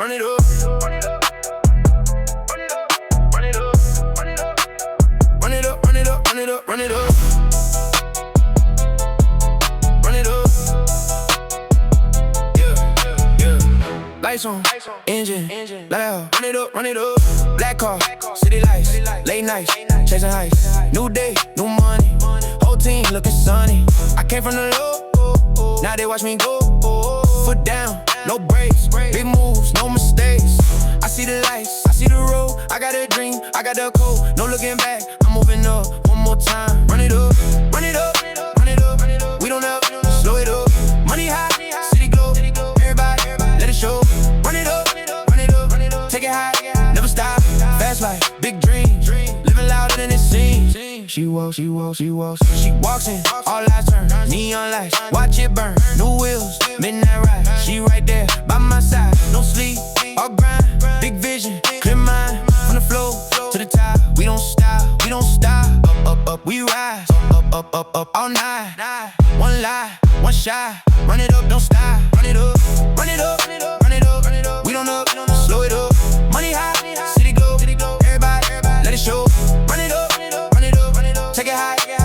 run it up, run it up, run it up, run it up, run it up, run it up, run it up, run it up, run it up, yeah, yeah. Lights on, engine, loud, run it up, black car, city lights, late nights, chasing heights, new day, new money, whole team looking sunny. I came from the low, now they watch me go, foot down, no brakes, big moves, no mistakes. I see the lights, I see the road, I got a dream, I got the code, no looking back, I'm moving up, one more time, run it up, run it up, run it up, we don't ever slow it up, money high, city glow, everybody, let it show, run it up, take it high, never stop, fast life, big dreams, living louder than it seems. She walks in, all eyes turn, neon lights, watch it burn, new wheels, midnight ride, she right there by my side, no sleep, all grind, big vision, clear mind, from the floor to the top, we don't stop, up, we rise, up, all night, one lie, one shot, run it up, don't stop, run it up, run it up, run it up, we don't up, slow it up, money high, city glow, everybody, let it show, run it up, take it high.